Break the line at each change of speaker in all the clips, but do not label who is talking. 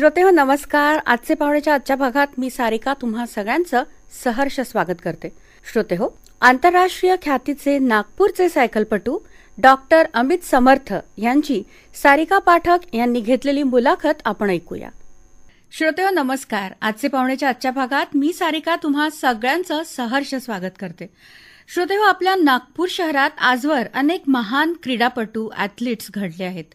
श्रोतेहो नमस्कार. आजचे पाहुण्याच्या आजच्या भागात मी सारिका तुम्हा सगळ्यांचं सहर्ष स्वागत करते. श्रोतेहो, आंतरराष्ट्रीय ख्यातीचे नागपूरचे सायकलपटू डॉक्टर अमित समर्थ यांची सारिका पाठक यांनी घेतलेली मुलाखत आपण ऐकूया. श्रोतेहो नमस्कार. आजचे पाहुण्याच्या आजच्या भागात मी सारिका तुम्हा सगळ्यांचं सहर्ष स्वागत करते. श्रोतेहो, आपल्या नागपूर शहरात आजवर अनेक महान क्रीडापटू ॲथलीट्स घडले आहेत.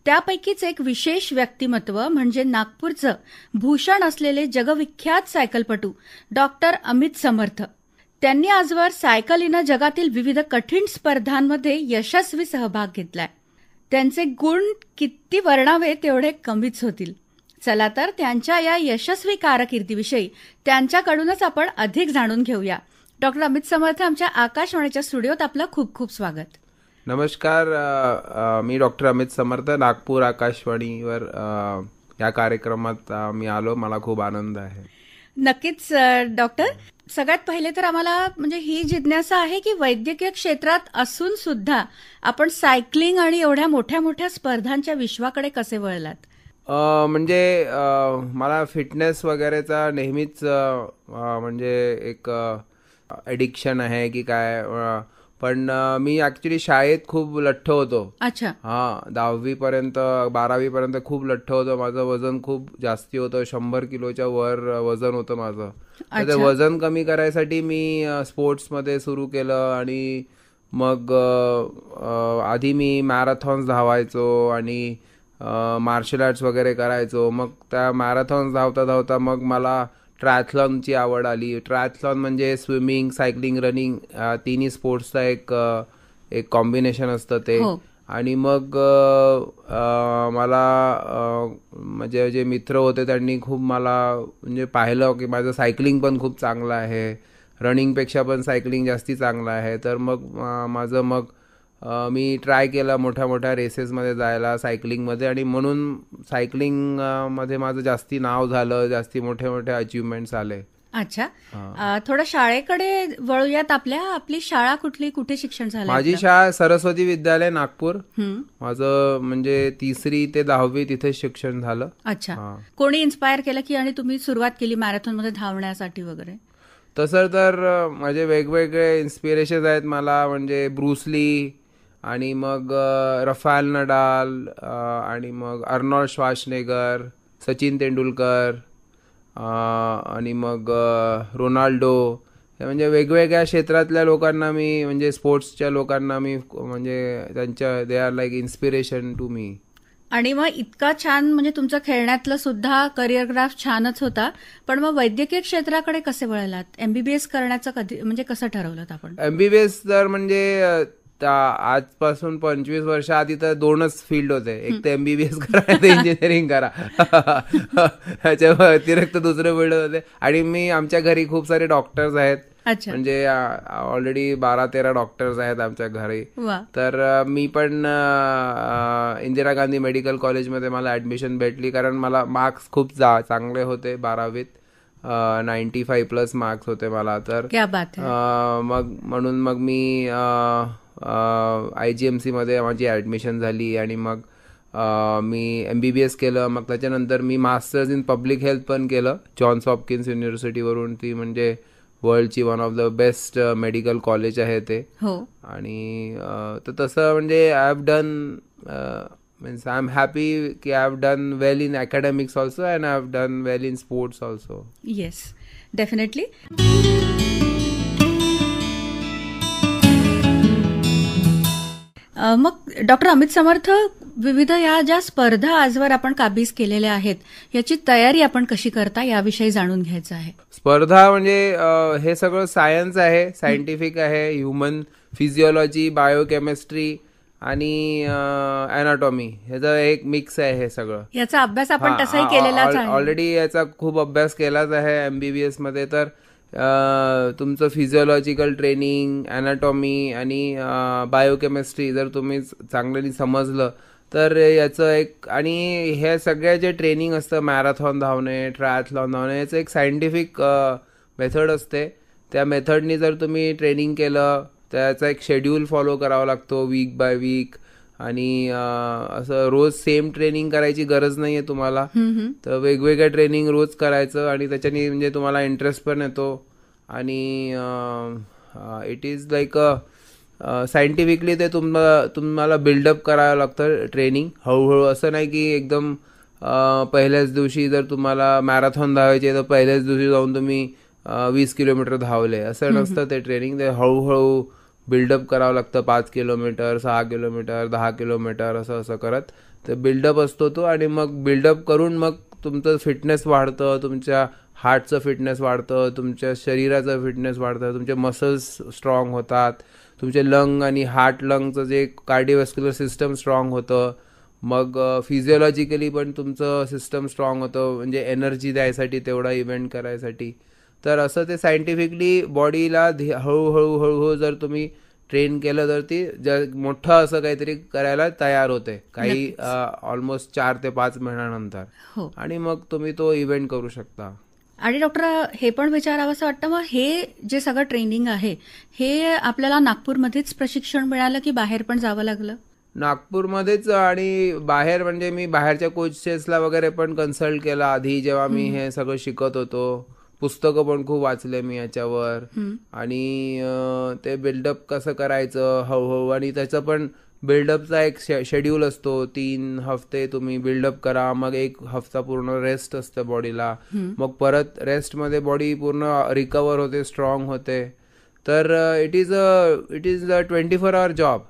त्यापैकीच एक विशेष व्यक्तिमत्व म्हणजे नागपूरचं भूषण असलेले जगविख्यात सायकलपटू डॉक्टर अमित समर्थ. त्यांनी आजवर सायकलीनं जगातील विविध कठीण स्पर्धांमध्ये यशस्वी सहभाग घेतलाय. त्यांचे गुण किती वर्णावे तेवढे कमीच होतील. चला तर त्यांच्या या यशस्वी कारकिर्दीविषयी त्यांच्याकडूनच आपण अधिक जाणून घेऊया. डॉक्टर अमित समर्थ, आमच्या आकाशवाणीच्या स्टुडिओत आपलं खूप खूप स्वागत.
नमस्कार. मी डॉक्टर अमित समर्थ, नागपूर आकाशवाणीवर या कार्यक्रमात मी आलो. मला खूप आनंद आहे.
नक्कीच डॉक्टर. सगळ्यात पहिले तर आम्हाला म्हणजे ही जिज्ञासा आहे की वैद्यकीय क्षेत्रात असून सुद्धा आपण सायकलिंग आणि एवढ्या मोठ्या मोठ्या स्पर्धांच्या विश्वाकडे कसे वळलात?
म्हणजे मला फिटनेस वगैरेचा नेहमीच म्हणजे एक ॲडिक्शन आहे की काय. पण मी ॲक्च्युली शाळेत खूप लठ्ठ होतो.
अच्छा.
हां, 10वी-पर्यंत 12वी-पर्यंत खूप लठ्ठ होतो. माझं वजन खूप जास्ती होतं. 100 किलोच्या वर वजन होतं माझं. तर ते वजन कमी करायसाठी मी स्पोर्ट्समध्ये सुरू केलं आणि मग आधी मी मॅरेथॉन्स धावायचो आणि मार्शल आर्ट्स वगैरे करायचो. मग त्या मॅरेथॉन्स धावता धावता मग मला ट्रायथलॉनची आवड आली. ट्रायथलॉन म्हणजे स्विमिंग, सायकलिंग, रनिंग तिन्ही स्पोर्ट्सचा एक कॉम्बिनेशन असतं ते. आणि मग मला म्हणजे जे मित्र होते त्यांनी खूप मला म्हणजे पाहिलं की माझं सायकलिंग पण खूप चांगलं आहे, रनिंगपेक्षा पण सायकलिंग जास्ती चांगलं आहे. तर मग मी ट्राय केलं मोठ्या मोठ्या रेसेसमध्ये जायला सायकलिंगमध्ये आणि म्हणून सायकलिंगमध्ये माझं जास्ती नाव झालं, जास्ती मोठे मोठे अचिव्हमेंट्स आले.
अच्छा. थोडं शाळेकडे वळूयात. आपली शाळा कुठे शिक्षण झालं?
माझी शाळा सरस्वती विद्यालय नागपूर. माझं म्हणजे 3री ते 10वी तिथे शिक्षण झालं.
अच्छा. कोणी इन्स्पायर केलं की आणि तुम्ही सुरुवात केली मॅरेथॉन मध्ये धावण्यासाठी वगैरे?
तसं तर माझे वेगवेगळे इन्स्पिरेशन आहेत मला. म्हणजे ब्रूस ली आणि मग रफायल नडाल आणि मग अर्नॉल्ड श्वार्झनेगर, सचिन तेंडुलकर आणि मग रोनाल्डो. म्हणजे वेगवेगळ्या क्षेत्रातल्या लोकांना मी म्हणजे स्पोर्ट्सच्या लोकांना मी म्हणजे त्यांच्या they are like inspiration to me.
आणि मग इतका छान म्हणजे तुमचं खेळण्यातलं सुद्धा करिअर ग्राफ छानच होता. पण मग वैद्यकीय क्षेत्राकडे कसे वळलात? MBBS करण्याचं कधी म्हणजे कसं ठरवलं आपण?
MBBS तर म्हणजे आजपासून 25 वर्ष आधी तर 2च फील्ड होते. एक तर MBBS करा, इंजिनिअरिंग करा. ह्याच्या व्यतिरिक्त दुसरे फील्ड होते. आणि मी आमच्या घरी खूप सारे डॉक्टर्स आहेत. म्हणजे ऑलरेडी 12-13 डॉक्टर्स आहेत आमच्या घरी. तर मी पण इंदिरा गांधी मेडिकल कॉलेजमध्ये मला ऍडमिशन भेटली कारण मला मार्क्स खूप चांगले होते 12वीत. 95+ मार्क्स होते मला. तर म्हणून मी IGMC मध्ये माझी ऍडमिशन झाली आणि मग मी MBBS केलं. मग त्याच्यानंतर मी मास्टर्स इन पब्लिक हेल्थ पण केलं जॉन्स हॉपकिन्स युनिव्हर्सिटीवरून. ती म्हणजे वर्ल्डची one of the best medical college आहे ते. आणि तर तसं म्हणजे I have done means I am happy की I have done well in academics also and I have done well in sports also.
Yes, definitely. मग डॉक्टर अमित समर्थ, विविध या ज्या स्पर्धा आजवर आपण काबीज केलेल्या आहेत याची तयारी आपण कशी करता याविषयी जाणून घ्यायचं आहे.
स्पर्धा म्हणजे हे सगळं सायन्स आहे, सायंटिफिक आहे. ह्युमन फिजिओलॉजी, बायोकेमिस्ट्री आणि अॅनाटॉमी ह्याचा एक मिक्स आहे. हे सगळं
याचा अभ्यास आपण तसाही केलेलाच आहे.
ऑलरेडी याचा खूप अभ्यास केलाच आहे MBBS मध्ये. तर तुमचं फिजिओलॉजिकल ट्रेनिंग, अॅनाटॉमी आणि बायोकेमिस्ट्री जर तुम्ही चांगल्याने समजलं तर याचं एक, आणि हे सगळ्या जे ट्रेनिंग असतं मॅरेथॉन धावणे, ट्रायथलॉन धावणे, याचं एक सायंटिफिक मेथड असते. त्या मेथडनी जर तुम्ही ट्रेनिंग केलं त्याचा एक शेड्यूल फॉलो करावा लागतो वीक बाय वीक. आणि असं रोज सेम ट्रेनिंग करायची गरज नाहीये तुम्हाला. तर वेगवेगळ्या ट्रेनिंग रोज करायचं आणि त्याच्याने म्हणजे तुम्हाला इंटरेस्ट पण येतो आणि इट इज लाईक सायंटिफिकली ते तुम्हाला बिल्डअप करावं लागतं ट्रेनिंग हळूहळू. असं नाही की एकदम पहिल्याच दिवशी जर तुम्हाला मॅरेथॉन धावायचे तर पहिल्याच दिवशी जाऊन तुम्ही 20 किलोमीटर धावले, असं नसतं ते ट्रेनिंग. ते हळूहळू बिल्डअप करावं लागतं. 5 किलोमीटर, 6 किलोमीटर, 10 किलोमीटर असं करत ते बिल्डअप असतो तो. आणि मग बिल्डअप करून मग तुमचं फिटनेस वाढतं, तुमच्या हार्टचं फिटनेस वाढतं, तुमच्या शरीराचं फिटनेस वाढतं, तुमचे मसल्स स्ट्रॉंग होतात, तुमचे लंग आणि हार्ट लंगचं जे कार्डिओव्हॅस्क्युलर सिस्टम स्ट्रॉंग होतं. मग फिजिओलॉजिकली पण तुमचं सिस्टम स्ट्रॉंग होतं, म्हणजे एनर्जी द्यायसाठी तेवढा इव्हेंट करायसाठी. तर असं ते सायंटिफिकली बॉडीला हळूहळू जर तुम्ही ट्रेन केलं तर ती मोठं असं काहीतरी करायला तयार होते काही ऑलमोस्ट 4 ते 5 महिन्यानंतर. आणि मग तुम्ही तो इव्हेंट करू शकता.
आणि डॉक्टर हे पण विचारावं असं वाटतं, मग हे जे सगळं ट्रेनिंग आहे हे आपल्याला नागपूरमध्येच प्रशिक्षण मिळालं की बाहेर पण जावं लागलं?
नागपूरमध्येच. आणि बाहेर म्हणजे मी बाहेरच्या कोचेसला वगैरे पण कन्सल्ट केला आधी जेव्हा मी हे सगळं शिकत होतो. पुस्तकं पण खूप वाचले मी याच्यावर. आणि ते बिल्डअप कसं करायचं हळूहळू, आणि त्याचं पण बिल्डअपचा एक शेड्यूल असतो. 3 हफ्ते तुम्ही बिल्डअप करा, मग 1 हफ्ता पूर्ण रेस्ट असतं बॉडीला, मग परत रेस्टमध्ये बॉडी पूर्ण रिकवर होते, स्ट्रॉंग होते. तर it is a 24 hour job.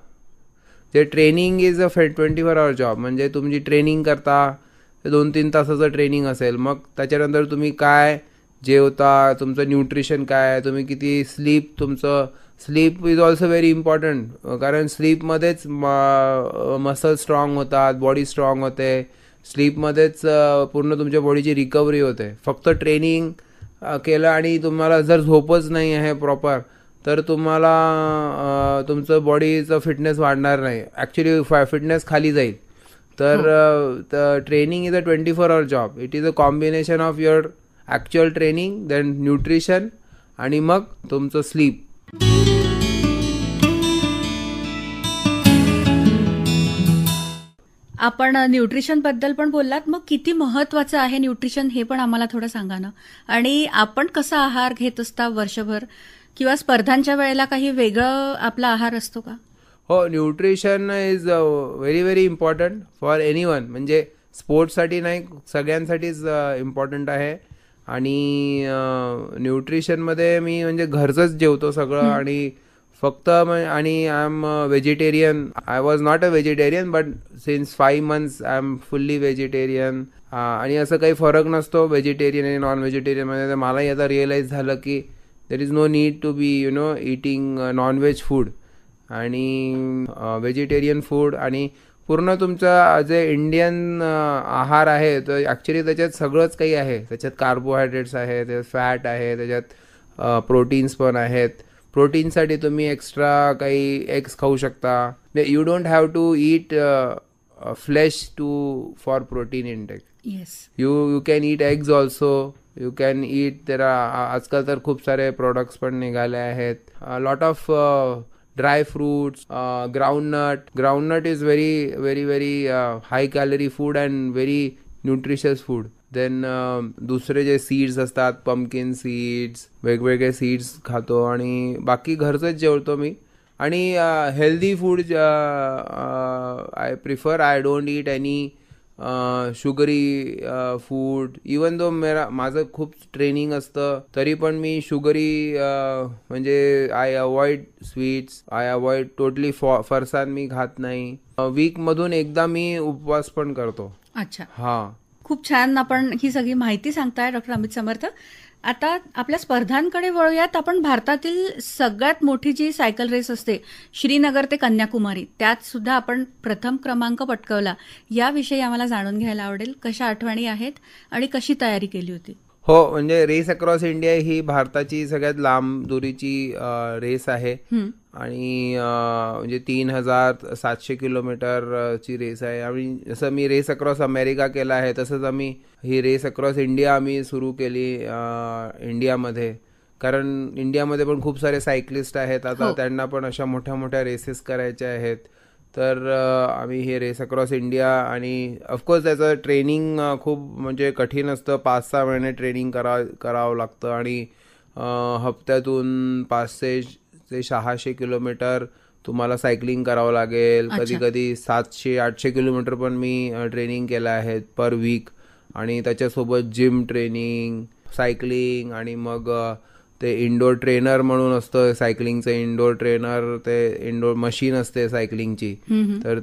जे training is a 24 hour job. म्हणजे तुमची ट्रेनिंग करता 2-3 तासाचं ट्रेनिंग असेल, मग त्याच्यानंतर तुम्ही काय जेवता, तुमचं न्यूट्रिशन काय, तुम्ही किती तुमचं sleep is also very important. कारण स्लीपमध्येच मसल स्ट्रॉंग होतात, बॉडी स्ट्रॉंग होते. स्लीपमध्येच पूर्ण तुमच्या बॉडीची रिकव्हरी होते. फक्त ट्रेनिंग केलं आणि तुम्हाला जर झोपच नाही आहे प्रॉपर तर तुम्हाला तुमचं बॉडीचं फिटनेस वाढणार नाही, ॲक्च्युली फिटनेस खाली जाईल. तर training is a 24 hour job. It is a combination of your actual training, then nutrition आणि मग तुमचं स्लीप.
आपण न्यूट्रिशन बद्दल पण बोललात, मग किती महत्वाचं आहे न्यूट्रिशन हे पण आम्हाला थोडं सांगा ना. आणि आपण कसा आहार घेत असता वर्षभर, किंवा स्पर्धांच्या वेळेला काही वेगळं आपला आहार असतो का?
हो, nutrition is very very important for anyone. म्हणजे स्पोर्ट्ससाठी नाही, सगळ्यांसाठीच इम्पॉर्टंट आहे. आणि न्यूट्रिशनमध्ये मी म्हणजे घरचंच जेवतो सगळं. आणि फक्त आणि I am vegetarian. I was not a vegetarian but since 5 months I am fully vegetarian. आणि असं काही फरक नसतो व्हेजिटेरियन आणि नॉन व्हेजिटेरियनमध्ये. तर मलाही आता रिअलाइज झालं की there is no need to be eating non veg food आणि व्हेजिटेरियन फूड. आणि पूर्ण तुमचा जे इंडियन आहार आहे तर ॲक्च्युली त्याच्यात सगळंच काही आहे. त्याच्यात कार्बोहायड्रेट्स आहे, त्याच्यात फॅट आहे, त्याच्यात प्रोटीन्स पण आहेत. प्रोटीनसाठी तुम्ही एक्स्ट्रा काही एग्स खाऊ शकता. You don't have to eat flesh for protein intake.
Yes,
you can eat eggs also. You can eat. तर आजकाल तर खूप सारे प्रोडक्ट्स पण निघाले आहेत. Lot of dry fruits, groundnut is very high calorie food and very nutritious food. Then दुसरे जे सीड्स असतात, पंपकिन सीड्स, वेगवेगळे सीड्स खातो. आणि बाकी घरचंच जेवतो मी. आणि healthy food I prefer. I don't eat any sugary food. Even though माझं खूप ट्रेनिंग असतं तरी पण मी शुगरी म्हणजे I avoid sweets. I avoid totally. फरसाण मी खात नाही. वीकमधून एकदा मी उपवास पण करतो.
अच्छा,
हा.
खूप छान आपण ही सगळी माहिती सांगताय डॉक्टर अमित समर्थ. आता आपल्या स्पर्धांकडे वळूयात. आपण भारतातील सगळ्यात मोठी जी सायकल रेस असते, श्रीनगर ते कन्याकुमारी, त्यात सुद्धा आपण प्रथम क्रमांक पटकावला. याविषयी आम्हाला जाणून घ्यायला आवडेल. कशा आठवणी आहेत आणि कशी तयारी केली होती?
हो, म्हणजे रेस अक्रॉस इंडिया ही भारताची सगळ्यात लांब दुरीची रेस आहे. आणि म्हणजे 3700 किलोमीटरची रेस आहे. आणि जसं मी रेस अक्रॉस अमेरिका केला आहे तसंच आम्ही ही रेस अक्रॉस इंडिया आम्ही सुरू केली इंडियामध्ये. कारण इंडियामध्ये पण खूप सारे सायकलिस्ट आहेत आता. त्यांना पण अशा मोठ्या मोठ्या रेसेस करायच्या आहेत. तर आम्ही हे रेस अक्रॉस इंडिया, आणि ऑफकोर्स त्याचं ट्रेनिंग खूप म्हणजे कठीण असतं. 5-6 महिने ट्रेनिंग करावं लागतं, आणि हप्त्यातून 500 ते 600 किलोमीटर तुम्हाला सायकलिंग करावं लागेल. कधी कधी 700-800 किलोमीटर पण मी ट्रेनिंग केलं आहे पर वीक. आणि त्याच्यासोबत जिम ट्रेनिंग, सायकलिंग, आणि मग ते इंडोर ट्रेनर म्हणून असतं सायकलिंगचं. इंडोर ट्रेनर, ते इंडोर मशीन असते सायकलिंगची, तर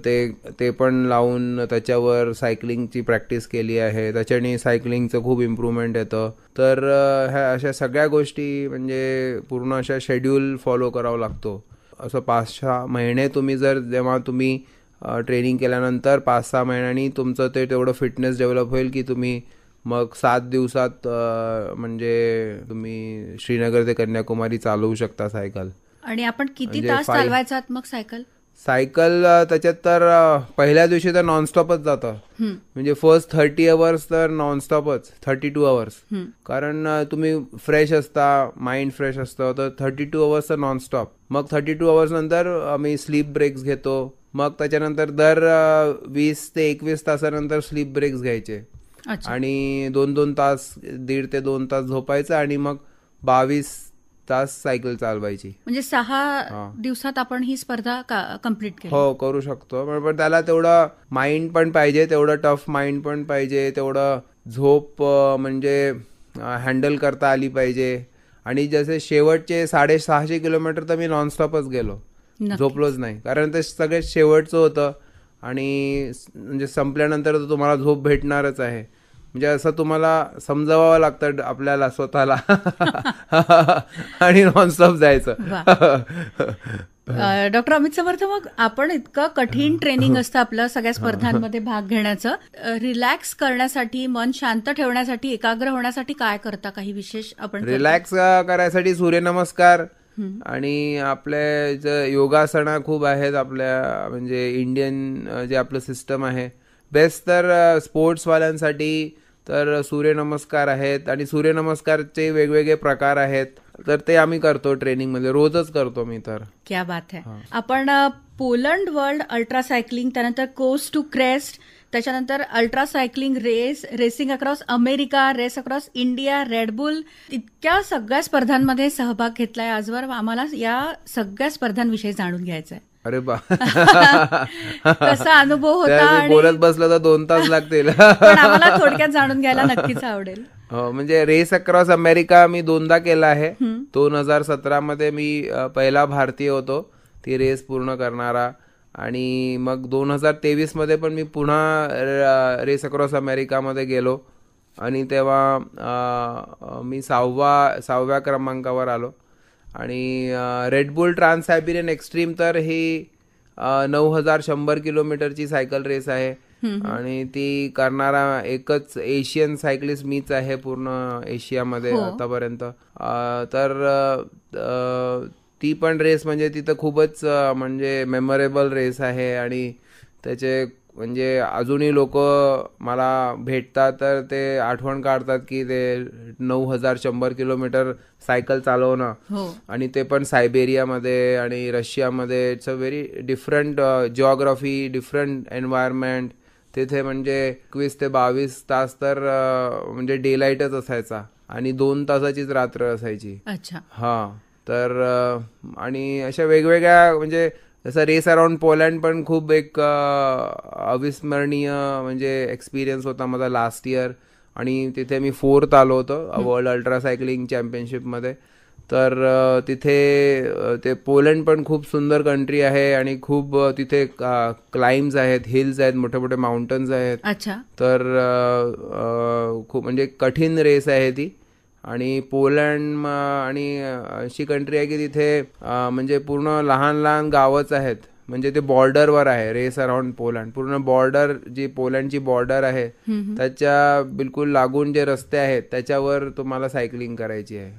ते पण लावून त्याच्यावर सायकलिंगची प्रॅक्टिस केली आहे. त्याच्याने सायकलिंगचं खूप इम्प्रूव्हमेंट येतं. तर ह्या अशा सगळ्या गोष्टी म्हणजे पूर्ण अशा शेड्यूल फॉलो करावा लागतो. असं 5-6 महिने जेव्हा तुम्ही ट्रेनिंग केल्यानंतर 5-6 महिन्यांनी तुमचं ते तेवढं फिटनेस डेव्हलप होईल की तुम्ही मग 7 दिवसात म्हणजे तुम्ही श्रीनगर ते कन्याकुमारी चालवू शकता सायकल.
आणि आपण किती तास चालवायचात मग
सायकल त्याच्यात तर पहिल्या दिवशी तर नॉनस्टॉपच जातं. म्हणजे फर्स्ट 30 अवर्स तर नॉनस्टॉपच, 32 अवर्स. कारण तुम्ही फ्रेश असता, माइंड फ्रेश असतं, तर 32 अवर्स तर नॉनस्टॉप. मग 32 अवर्स नंतर आम्ही स्लीप ब्रेक्स घेतो. मग त्याच्यानंतर दर 20 ते 21 तासानंतर स्लीप ब्रेक्स घ्यायचे, आणि 2-2 तास, 1.5 ते 2 तास झोपायचं, आणि मग 22 तास सायकल चालवायची.
म्हणजे 6 दिवसात आपण ही स्पर्धा कम्प्लीट केली.
हो, करू शकतो. पण त्याला तेवढं माइंड पण पाहिजे, तेवढं टफ माइंड पण पाहिजे, तेवढं झोप म्हणजे हँडल करता आली पाहिजे. आणि जसे शेवटचे 650 किलोमीटर तर मी नॉनस्टॉपच गेलो, झोपलोच नाही. कारण ते सगळे शेवटचं होतं, आणि म्हणजे संपल्यानंतर तर तुम्हाला झोप भेटणारच आहे. म्हणजे असं तुम्हाला समजावावं लागतं आपल्याला स्वतःला आणि नॉनस्टॉप जायचं.
डॉक्टर अमित समर्थ, मग आपण इतकं कठीण ट्रेनिंग असतं आपलं सगळ्या स्पर्धांमध्ये भाग घेण्याचं, रिलॅक्स करण्यासाठी, मन शांत ठेवण्यासाठी, एकाग्र होण्यासाठी काय करता? काही विशेष आपण?
रिलॅक्स करायसाठी सूर्यनमस्कार, आणि आपल्या योगासना खूप आहेत आपल्या, म्हणजे इंडियन जे आपलं सिस्टम आहे बेस्ट. तर स्पोर्ट्सवाल्यांसाठी तर सूर्यनमस्कार आहेत, आणि सूर्यनमस्कारचे वेगवेगळे प्रकार आहेत, तर ते आम्ही करतो ट्रेनिंगमध्ये, रोजच करतो मी. तर
क्या बात है. आपण पोलंड वर्ल्ड अल्ट्रा सायकलिंग, त्यानंतर कोस्ट टू क्रेस्ट, त्याच्यानंतर ultra cycling race, racing across America, race across India, Red Bull, इतक्या सगळ्या स्पर्धांमध्ये सहभाग घेतलाय आजवर. आम्हाला या सगळ्या स्पर्धांविषयी जाणून घ्यायचं आहे.
अरे बा,
कसा अनुभव होता?
बोलत बसलं तर 2 तास लागतील,
पण आम्हाला थोडक्यात जाणून घ्यायला नक्कीच आवडेल.
म्हणजे रेस अक्रॉस अमेरिका मी 2दा केला आहे. 2017 मध्ये मी पहिला भारतीय होतो ती रेस पूर्ण करणारा, आणि मग 2023 मध्ये पण मी पुन्हा रेस अक्रॉस अमेरिकामध्ये गेलो, आणि तेव्हा मी 6व्या क्रमांकावर आलो. आणि रेडबुल ट्रान्स सायबेरियन एक्स्ट्रीम तर ही 9100 किलोमीटरची सायकल रेस आहे, आणि ती करणारा एकच एशियन सायकलिस्ट मीच आहे पूर्ण एशियामध्ये आतापर्यंत. तर ती पण रेस म्हणजे तिथं खूपच म्हणजे मेमोरेबल रेस आहे, आणि त्याचे म्हणजे अजूनही लोक मला भेटतात तर ते आठवण काढतात की ते 9100 किलोमीटर सायकल चालवणं, आणि ते पण सायबेरियामध्ये आणि रशियामध्ये. It's a very different geography, different environment. तिथे म्हणजे 21 ते 22 तास तर म्हणजे डे लाईटच असायचा, आणि 2 तासाचीच रात्र असायची. हा, तर आणि अशा वेगवेगळ्या म्हणजे जसं रेस अराउंड पोलंड पण खूप एक अविस्मरणीय म्हणजे एक्सपिरियन्स होता माझा लास्ट इयर, आणि तिथे मी 4th आलो होतो वर्ल्ड अल्ट्रा सायकलिंग चॅम्पियनशिपमध्ये. तर तिथे ते पोलंड पण खूप सुंदर कंट्री आहे, आणि खूप तिथे क्लाइम्स आहेत, हिल्स आहेत, मोठे मोठे माउंटन्स आहेत. तर खूप म्हणजे कठीण रेस आहे ती. आणि पोलंड आणि अशी कंट्री आहे की तिथे म्हणजे पूर्ण लहान लहान गावच आहेत, म्हणजे ते बॉर्डरवर आहे. रेस अराउंड पोलंड, पूर्ण बॉर्डर, जी पोलंडची बॉर्डर आहे त्याच्या बिलकुल लागून जे रस्ते आहेत त्याच्यावर तुम्हाला सायकलिंग करायची आहे.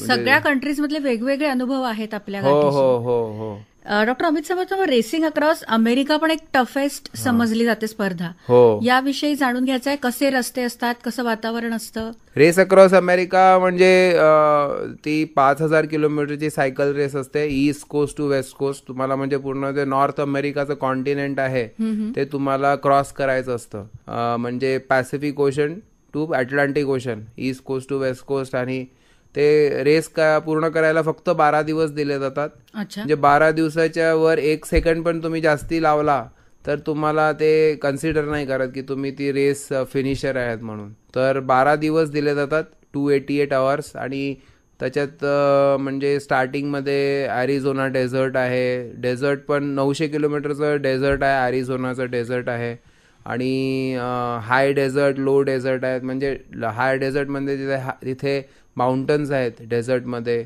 सगळ्या कंट्रीज मधले वेगवेगळे अनुभव आहेत आपल्या.
हो हो हो हो.
डॉक्टर अमित समर्थ, रेसिंग अक्रॉस अमेरिका पण एक टफेस्ट समजली जाते स्पर्धा.
हो,
याविषयी जाणून घ्यायचं आहे. कसे रस्ते असतात, कसं वातावरण असतं?
रेस अक्रॉस अमेरिका म्हणजे ती 5,000 किलोमीटरची सायकल रेस असते, east coast to west coast. तुम्हाला म्हणजे पूर्ण जे नॉर्थ अमेरिकाचं कॉन्टिनेंट आहे ते तुम्हाला क्रॉस करायचं असतं. म्हणजे Pacific Ocean to Atlantic Ocean, east coast to west coast. आणि ते रेस पूर्ण करायला फक्त 12 दिवस दिले जातात. म्हणजे 12 दिवसाच्या वर 1 सेकंड पण तुम्ही जास्ती लावला तर तुम्हाला ते कन्सिडर नाही करत की तुम्ही ती रेस फिनिशर आहेत म्हणून. तर 12 दिवस दिले जातात, 288 आवर्स. आणि त्याच्यात म्हणजे स्टार्टिंगमध्ये ॲरिझोना डेझर्ट आहे. डेझर्ट पण 900 किलोमीटरचं डेझर्ट आहे, ॲरिझोनाचं डेझर्ट आहे. आणि हाय डेझर्ट, लो डेझर्ट आहेत. म्हणजे हाय डेझर्टमध्ये तिथे माउंटन्स आहेत डेझर्टमध्ये.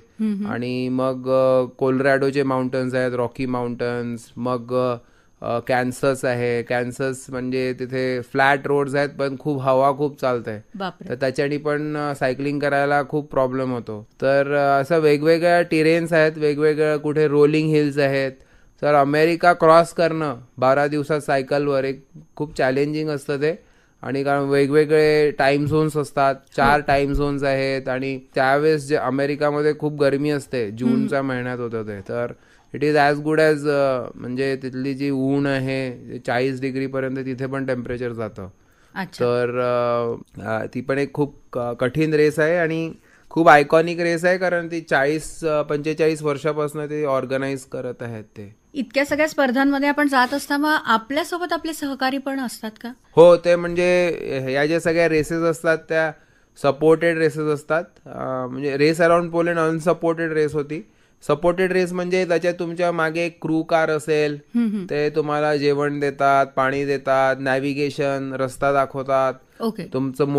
आणि मग कोलोरॅडोचे माउंटन्स आहेत, रॉकी माउंटन्स. मग कॅन्सस आहे. कॅन्सस म्हणजे तिथे फ्लॅट रोड्स आहेत पण हवा खूप चालते, तर त्याच्यानी पण सायकलिंग करायला खूप प्रॉब्लेम होतो. तर असं वेगवेगळ्या टेरेन्स आहेत, वेगवेगळ्या कुठे रोलिंग हिल्स आहेत. तर अमेरिका क्रॉस करणं 12 दिवसात सायकलवर एक खूप चॅलेंजिंग असतं ते. आणि कारण वेगवेगळे टाइम झोन्स असतात, 4 टाइम झोन्स आहेत. आणि त्यावेळेस जे अमेरिकामध्ये खूप गरमी असते, जूनच्या महिन्यात होतं ते. तर it is as good as म्हणजे तिथली जी ऊन आहे 40 डिग्रीपर्यंत तिथे पण टेम्परेचर जातं. तर ती पण एक खूप कठीण रेस आहे आणि खूप आयकॉनिक रेस आहे, कारण ती 40-45 वर्षापासून ते ऑर्गनाईज करत आहेत ते.
इतक्या सगळ्या स्पर्धांमध्ये आपण जात असताना आपल्यासोबत आपले सहकारी पण असतात का?
हो, ते म्हणजे या ज्या सगळ्या रेसेस असतात त्या सपोर्टेड रेसेस असतात. म्हणजे race around Poland unsupported race होती. सपोर्टेड रेस म्हणजे त्याच्यात तुमच्या मागे एक क्रू कार असेल, ते तुम्हाला जेवण देतात, पाणी देतात, नॅव्हिगेशन, रस्ता दाखवतात, तुमचं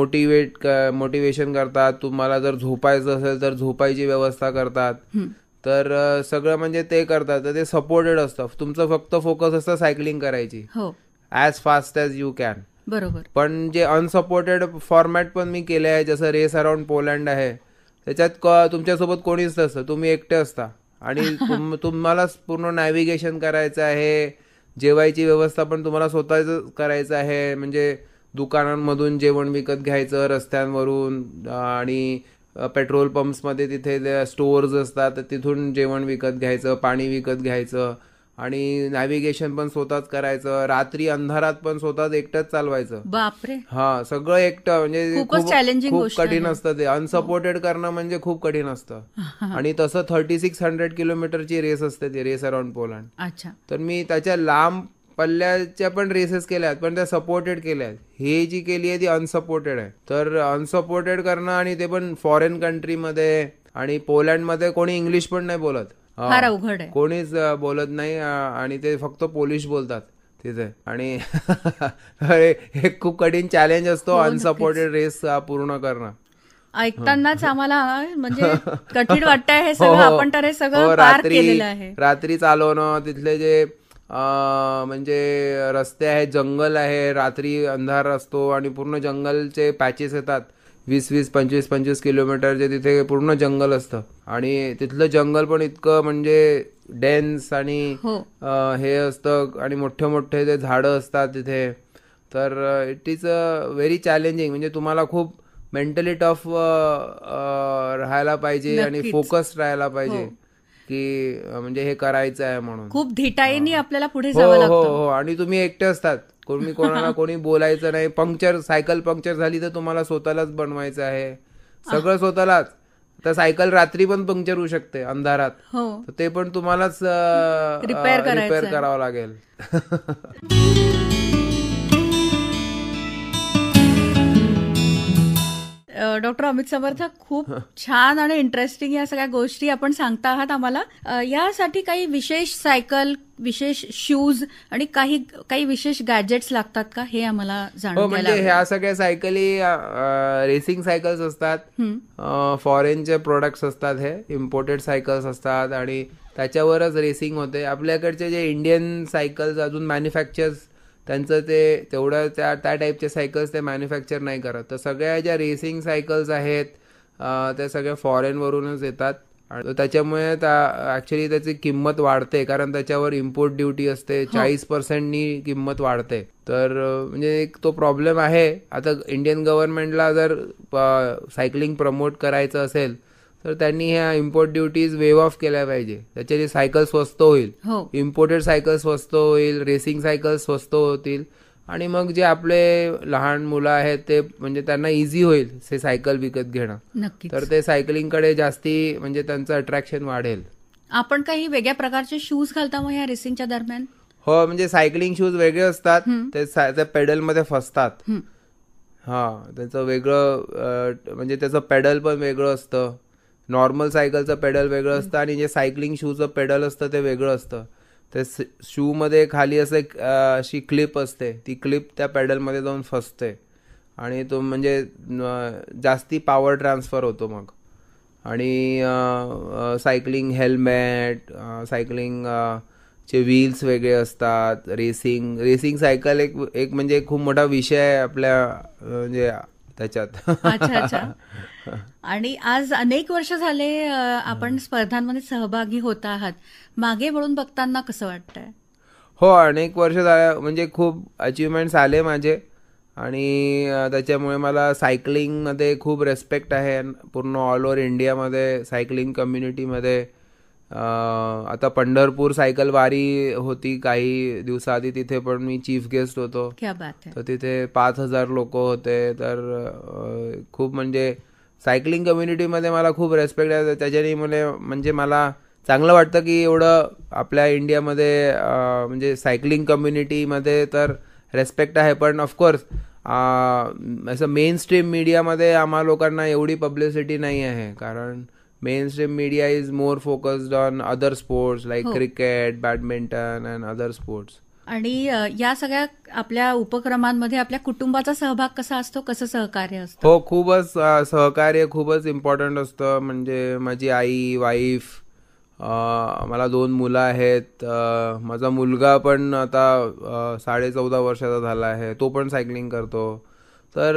मोटिवेशन करतात. तुम्हाला जर झोपायचं असेल तर झोपायची व्यवस्था करतात. तर सगळं म्हणजे ते करतात. तर ते सपोर्टेड असतं. तुमचं फक्त फोकस असतं सायकलिंग करायची as fast as you can.
बरोबर.
पण जे अनसपोर्टेड फॉर्मॅट पण मी केले आहे, जसं रेस अराउंड पोलंड आहे, त्याच्यात तुमच्यासोबत कोणीच नसतं, तुम्ही एकटे असता. आणि तुम्हालाच पूर्ण नॅव्हिगेशन करायचं आहे. जेवायची व्यवस्था पण तुम्हाला स्वतःच करायचं आहे. म्हणजे दुकानांमधून जेवण विकत घ्यायचं रस्त्यांवरून, आणि पेट्रोल पंप्समध्ये तिथे स्टोअर्स असतात, तिथून जेवण विकत घ्यायचं, पाणी विकत घ्यायचं. आणि नॅव्हिगेशन पण स्वतःच करायचं. रात्री अंधारात पण स्वतःच एकटंच चालवायचं.
बापरे.
हा, सगळं एकटं. म्हणजे खूप कठीण असतं ते. अनसपोर्टेड करणं म्हणजे खूप कठीण असतं. आणि तसं 3600 किलोमीटरची रेस असते ती, रेस अराउंड पोलंड.
अच्छा.
तर मी त्याच्या लांब पल्ल्याच्या पण रेसेस केल्या आहेत, पण त्या सपोर्टेड केल्या आहेत. हे जी केली आहे ती अनसपोर्टेड आहे. तर अनसपोर्टेड करणं, आणि ते पण फॉरेन कंट्रीमध्ये. आणि पोलंडमध्ये कोणी इंग्लिश पण नाही बोलत,
फार अवघड आहे,
कोणीच बोलत नाही. आणि ते फक्त पोलिश बोलतात तिथे. आणि हे खूप कठीण चॅलेंज असतो अनसपोर्टेड रेस पूर्ण करणं.
ऐकतानाच आम्हाला म्हणजे कठीण वाटतंय हे सगळं. आपण तर हे सगळं पार केलेलं आहे.
रात्री चालवणं, तिथले जे म्हणजे रस्ते आहेत, जंगल आहे, रात्री अंधार असतो आणि पूर्ण जंगलचे पॅचेस येतात, 20-20, 25-25 किलोमीटरचे तिथे पूर्ण जंगल असतं. आणि तिथलं जंगल पण इतकं म्हणजे डेन्स आणि हे असतं, आणि मोठे मोठे ते झाडं असतात तिथे. तर इट इज व्हेरी चॅलेंजिंग. म्हणजे तुम्हाला खूप मेंटली टफ राहायला पाहिजे आणि फोकस राहायला पाहिजे की म्हणजे हे करायचं आहे म्हणून.
खूप धीटाईने आपल्याला पुढे जावं लागतं.
हो. आणि तुम्ही एकटे असतात, कोणी बोलायचं नाही. सायकल पंक्चर झाली तर तुम्हाला स्वतःलाच बनवायचं आहे सगळं, स्वतःलाच. तर सायकल रात्री पण पंक्चर होऊ शकते अंधारात, तर ते पण तुम्हालाच रिपेअर करावं लागेल.
डॉक्टर अमित समर्थ, खूप छान आणि इंटरेस्टिंग या सगळ्या गोष्टी आपण सांगता आहात आम्हाला. यासाठी काही विशेष सायकल, विशेष शूज आणि काही विशेष गॅजेट्स लागतात का, हे आम्हाला जाणून घ्यायला.
म्हणजे ह्या सगळ्या सायकली रेसिंग सायकल्स असतात, फॉरेनचे प्रोडक्ट्स असतात, हे इम्पोर्टेड सायकल्स असतात आणि त्याच्यावरच रेसिंग होते. आपल्याकडचे जे इंडियन सायकल्स अजून मॅन्युफॅक्चर्स, त्यांचं ते तेवढं त्या टाईपचे सायकल्स ते मॅन्युफॅक्चर नाही करत. तर सगळ्या ज्या रेसिंग सायकल्स आहेत त्या सगळ्या फॉरेनवरूनच येतात. आणि त्याच्यामुळे ऍक्च्युली त्याची किंमत वाढते, कारण त्याच्यावर इम्पोर्ट ड्युटी असते, 40%नी किंमत वाढते. तर म्हणजे एक तो प्रॉब्लेम आहे. आता इंडियन गव्हर्नमेंटला जर सायकलिंग प्रमोट करायचं असेल तर त्यांनी ह्या इम्पोर्ट ड्युटीज वेव ऑफ केल्या पाहिजे. त्याच्याने सायकल स्वस्त होईल, इम्पोर्टेड सायकल स्वस्त होईल, रेसिंग सायकल स्वस्त होतील, आणि मग जे आपले लहान मुलं आहेत ते म्हणजे त्यांना इझी होईल ते सायकल विकत घेणं. तर ते सायकलिंगकडे जास्ती म्हणजे त्यांचं अट्रॅक्शन वाढेल.
आपण काही वेगळ्या प्रकारचे शूज घालता मग या रेसिंगच्या दरम्यान?
हो, म्हणजे सायकलिंग शूज वेगळे असतात, ते पेडलमध्ये फसतात. त्याचं वेगळं म्हणजे त्याचं पेडल पण वेगळं असतं, नॉर्मल सायकलचं पेडल वेगळं असतं, आणि जे सायकलिंग शूचं पेडल असतं ते वेगळं असतं. ते शू मध्ये खाली असं अशी क्लिप असते, ती क्लिप त्या पेडलमध्ये जाऊन फसते आणि तो म्हणजे जास्ती पॉवर ट्रान्सफर होतो मग. आणि सायकलिंग हेल्मेट, सायकलिंग चे व्हील्स वेगळे असतात. रेसिंग सायकल एक म्हणजे खूप मोठा विषय आहे आपल्या म्हणजे त्याच्यात.
अच्छा. आणि आज अनेक वर्ष झाले आपण स्पर्धांमध्ये सहभागी होत आहात. मागे वळून बघताना कसं वाटतंय?
हो, अनेक वर्ष झाले, म्हणजे खूप अचिव्हमेंट्स आले माझे, आणि त्याच्यामुळे मला सायकलिंगमध्ये खूप रेस्पेक्ट आहे पूर्ण ऑल ओव्हर इंडियामध्ये सायकलिंग कम्युनिटीमध्ये. आता पंढरपूर सायकल वारी होती काही दिवसाआधी, तिथे पण मी चीफ गेस्ट होतो.
क्या बात है.
तर तिथे 5,000 लोक होते. तर खूप म्हणजे सायकलिंग कम्युनिटीमध्ये मला खूप रेस्पेक्ट आहे. त्याच्याने म्हणजे मला चांगलं वाटतं की एवढं आपल्या इंडियामध्ये म्हणजे सायकलिंग कम्युनिटीमध्ये तर रेस्पेक्ट आहे. पण ऑफकोर्स असं मेन स्ट्रीम मीडियामध्ये आम्हा लोकांना एवढी पब्लिसिटी नाही आहे, कारण main stream media is more focused on other sports like cricket, badminton and other sports.
आणि या सगळ्या आपल्या उपक्रमांमध्ये आपल्या कुटुंबाचा सहभाग कसा असतो, कसं सहकार्य असतं?
हो, खूपच सहकार्य खूपच इम्पॉर्टंट असतं. म्हणजे माझी आई, वाईफ, मला 2 मुलं आहेत. माझा मुलगा पण आता 14.5 वर्षाचा झाला आहे, तो पण सायकलिंग करतो. तर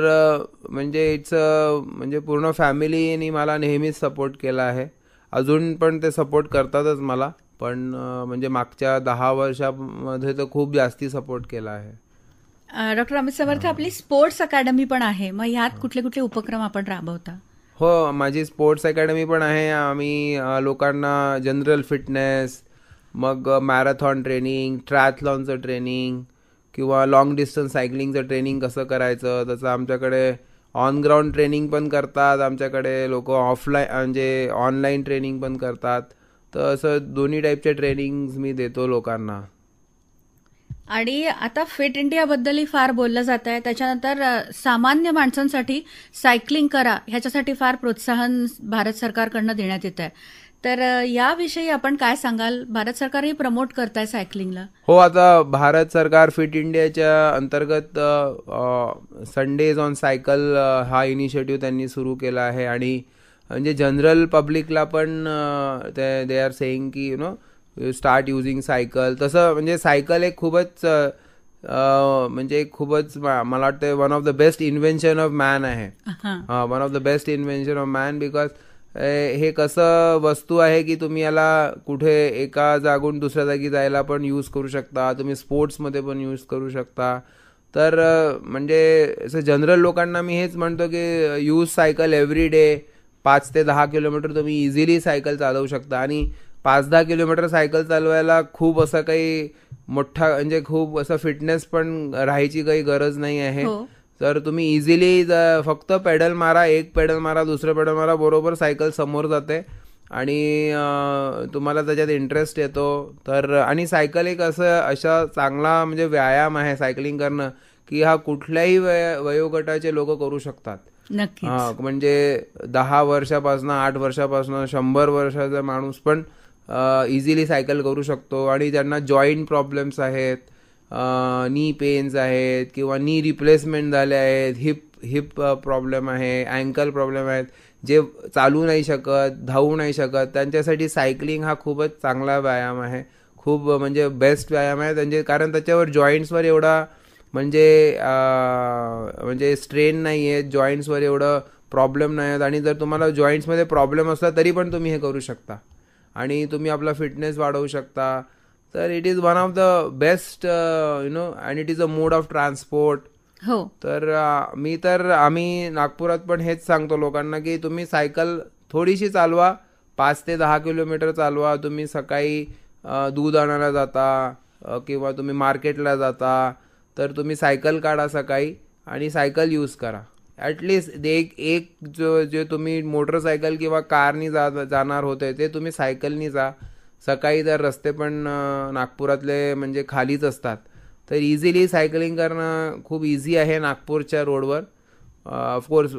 म्हणजे म्हणजे पूर्ण फॅमिलीनी मला नेहमीच सपोर्ट केला आहे. अजून पण ते सपोर्ट करतातच मला, पण म्हणजे मागच्या 10 वर्षामध्ये तर खूप जास्ती सपोर्ट केला आहे.
डॉक्टर अमित समर्थ, आपली स्पोर्ट्स अकॅडमी पण आहे, मग ह्यात कुठले कुठले उपक्रम आपण राबवता?
हो, माझी स्पोर्ट्स अकॅडमी पण आहे. आम्ही लोकांना जनरल फिटनेस, मग मॅरेथॉन ट्रेनिंग, ट्रायथलॉनचं ट्रेनिंग किंवा लॉंग डिस्टन्स सायकलिंगचं ट्रेनिंग कसं करायचं, तसं आमच्याकडे ऑन ग्राउंड ट्रेनिंग पण करतात. आमच्याकडे लोक ऑफलाईन म्हणजे ऑनलाईन ट्रेनिंग पण करतात. तर असं दोन्ही टाईपचे ट्रेनिंग मी देतो लोकांना.
आणि आता फिट इंडियाबद्दलही फार बोललं जात आहे. त्याच्यानंतर सामान्य माणसांसाठी सायकलिंग करा ह्याच्यासाठी फार प्रोत्साहन भारत सरकारकडनं देण्यात येत आहे. तर याविषयी आपण काय सांगाल? भारत सरकारही प्रमोट करताय सायकलिंगला.
हो, आता भारत सरकार फिट इंडियाच्या अंतर्गत संडेज ऑन सायकल हा इनिशिएटिव्ह त्यांनी सुरू केला आहे. आणि म्हणजे जनरल पब्लिकला पण दे आर सेईंग की स्टार्ट युझिंग सायकल. तसं म्हणजे सायकल एक खूपच म्हणजे खूपच मला वाटतं one of the best invention of man आहे. One of the best invention of man, because हे कसं वस्तू आहे की तुम्ही याला कुठे एका जागून दुसऱ्या जागी जायला पण यूज करू शकता, तुम्ही स्पोर्ट्समध्ये पण यूज करू शकता. तर म्हणजे असं जनरल लोकांना मी हेच म्हणतो की यूज सायकल एव्हरी डे. 5 ते 10 किलोमीटर तुम्ही इझिली सायकल चालवू शकता. आणि 5-10 किलोमीटर सायकल चालवायला खूप असं काही मोठा म्हणजे खूप असं फिटनेस पण राहायची काही गरज नाही आहे. तर तुम्ही इझिली फक्त पेडल मारा, एक पेडल मारा, दुसरं पेडल मारा, बरोबर सायकल समोर जाते आणि तुम्हाला त्याच्यात इंटरेस्ट येतो. तर आणि सायकल एक अशा चांगला म्हणजे व्यायाम आहे सायकलिंग करणं की हा कुठल्याही वयोगटाचे लोक करू शकतात. म्हणजे 10 वर्षापासून, 8 वर्षापासून 100 वर्षाचा माणूस पण इझिली सायकल करू शकतो. आणि ज्यांना जॉईंट प्रॉब्लेम्स आहेत, नी पेन्स आहेत किंवा नी रिप्लेसमेंट झाले आहेत, हिप प्रॉब्लेम आहे, अँकल प्रॉब्लेम आहेत, जे चालू नाही शकत, धावू नाही शकत, त्यांच्यासाठी सायकलिंग हा खूपच चांगला व्यायाम आहे. खूप म्हणजे बेस्ट व्यायाम आहे त्यांचे, कारण त्याच्यावर जॉईंट्सवर एवढा म्हणजे स्ट्रेन नाही आहे, जॉईंट्सवर एवढं प्रॉब्लेम नाही आहेत. आणि जर तुम्हाला जॉईंट्समध्ये प्रॉब्लेम असला तरी पण तुम्ही हे करू शकता आणि तुम्ही आपला फिटनेस वाढवू शकता. तर it is one of the best and it is a mode of transport.
हो.
तर आम्ही नागपुरात पण हेच सांगतो लोकांना की तुम्ही सायकल थोडीशी चालवा, 5 ते 10 किलोमीटर चालवा. तुम्ही सकाळी दूध आणायला जाता किंवा तुम्ही मार्केटला जाता तर तुम्ही सायकल काढा सकाळी आणि सायकल यूज करा. ॲटलिस्ट एक जे तुम्ही मोटरसायकल किंवा कारनी जाणार होते ते तुम्ही सायकलनी जा. सकाळी तर रस्ते पण नागपुरातले म्हणजे खालीच असतात, तर इझिली सायकलिंग करणं खूप इझी आहे नागपूरच्या रोडवर. ऑफकोर्स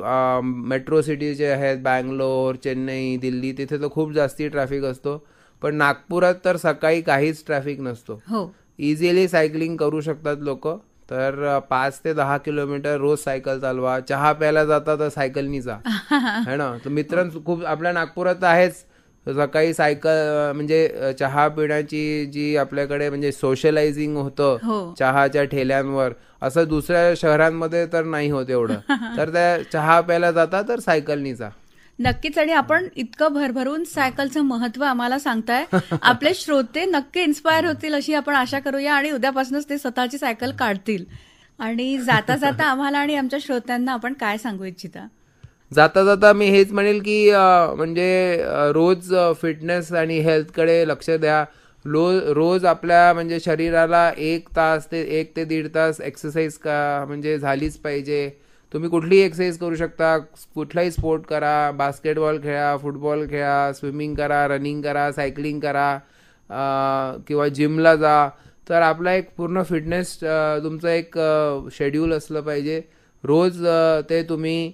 मेट्रो सिटी जे आहेत बँगलोर, चेन्नई, दिल्ली, तिथे तर खूप जास्ती ट्रॅफिक असतो, पण नागपुरात तर सकाळी काहीच ट्रॅफिक नसतो. इझिली सायकलिंग करू शकतात लोक. तर 5 ते 10 किलोमीटर रोज सायकल चालवा. चहा प्यायला जाता तर सायकलनी जा है ना. तर मित्र खूप आपल्या नागपुरात आहेच. सकाळी सायकल म्हणजे चहा पिण्याची जी आपल्याकडे म्हणजे सोशलायझिंग होतं चहाच्या ठेल्यांवर, असं दुसऱ्या शहरांमध्ये तर नाही होत एवढं. तर त्या चहा प्यायला जाता तर सायकलनी जा.
नक्कीच. आणि आपण इतकं भरभरून सायकलचं महत्व आम्हाला सांगताय, आपले श्रोते नक्की इन्स्पायर होतील अशी आपण आशा करूया आणि उद्यापासूनच ते स्वतःची सायकल काढतील. आणि जाता जाता आम्हाला आणि आमच्या श्रोत्यांना आपण काय सांगू इच्छिता?
जाता जाता मी हेच म्हणेल की म्हणजे रोज फिटनेस आणि हेल्थकडे लक्ष द्या. रोज आपल्या म्हणजे शरीराला 1 तास ते 1 ते 1.5 तास एक्सरसाइज म्हणजे झालीच पाहिजे. तुम्ही कुठलीही एक्सरसाइज करू शकता, कुठलाही स्पोर्ट करा, बास्केटबॉल खेळा, फुटबॉल खेळा, स्विमिंग करा, रनिंग करा, सायकलिंग करा किंवा जिमला जा. तर आपला एक पूर्ण फिटनेस तुमचं एक शेड्यूल असलं पाहिजे. रोज ते तुम्ही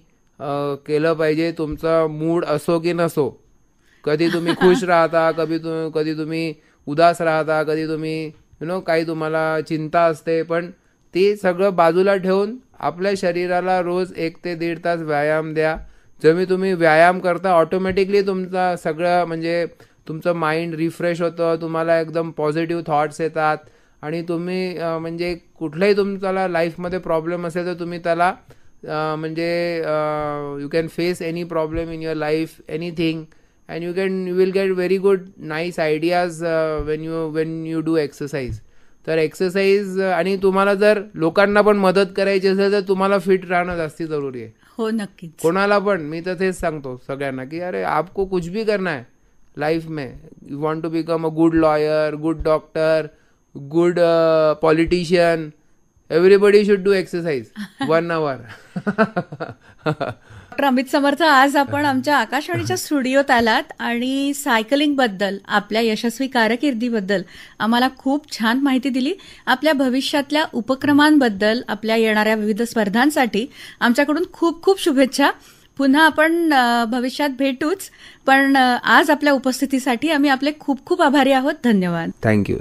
केलं पाहिजे. तुमचा मूड असो की नसो, कधी तुम्ही खुश राहता, कधी तुम्ही उदास राहता, कधी तुम्ही काही तुम्हाला चिंता असते, पण ती सगळं बाजूला ठेवून आपल्या शरीराला रोज 1 ते 1.5 तास व्यायाम द्या. जेव्हा तुम्ही व्यायाम करता ऑटोमॅटिकली तुमचा सगळं म्हणजे तुमचं माइंड रिफ्रेश होतं, तुम्हाला एकदम पॉझिटिव्ह थॉट्स येतात आणि तुम्ही म्हणजे कुठलाही तुमचा लाईफमध्ये प्रॉब्लेम असेल तर तुम्ही त्याला म्हणजे you can face any problem in your life, anything, and you will get very good nice ideas Wien you do exercise. तर एक्सरसाइज आणि तुम्हाला जर लोकांना पण मदत करायची असेल तर तुम्हाला फिट राहणं जास्ती जरुरी आहे.
हो, नक्कीच.
कोणाला पण मी तर तेच सांगतो सगळ्यांना की अरे आपको कुछ भी करना है लाइफ में, you want to become a good lawyer, good doctor, good politician, everybody should do exercise 1 hour.
Doctor Amit Samarth, आज आपण आमच्या आकाशवाणीच्या स्टुडिओत आलात आणि सायकलिंग बद्दल, आपल्या यशस्वी कारकिर्दीबद्दल आम्हाला खूप छान माहिती दिली. आपल्या भविष्यातल्या उपक्रमांबद्दल, आपल्या येणाऱ्या विविध स्पर्धांसाठी आमच्याकडून खूप खूप शुभेच्छा. पुन्हा आपण भविष्यात भेटूच, पण आज आपल्या उपस्थितीसाठी आम्ही आपले खूप खूप आभारी आहोत. धन्यवाद.
थँक्यू.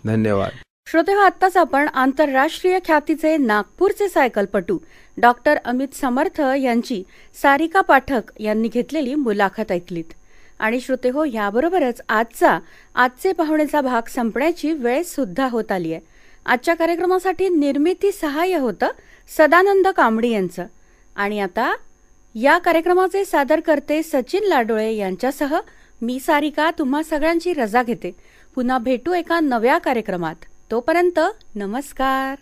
धन्यवाद.
श्रोतेहो, आत्ताच आपण आंतरराष्ट्रीय ख्यातीचे नागपूरचे सायकलपटू डॉक्टर अमित समर्थ यांची सारिका पाठक यांनी घेतलेली मुलाखत ऐकलीत. आणि श्रोतेहो, याबरोबरच आजचे पाहुणेचा भाग संपण्याची वेळ सुद्धा होत आली आहे. आजच्या कार्यक्रमासाठी निर्मिती सहाय्य होतं सदानंद कांबडी यांचं. आणि आता या कार्यक्रमाचे सादरकर्ते सचिन लाडोळे यांच्यासह मी सारिका तुम्हा सगळ्यांची रजा घेते. पुन्हा भेटू एका नव्या कार्यक्रमात. तोपर्यंत नमस्कार.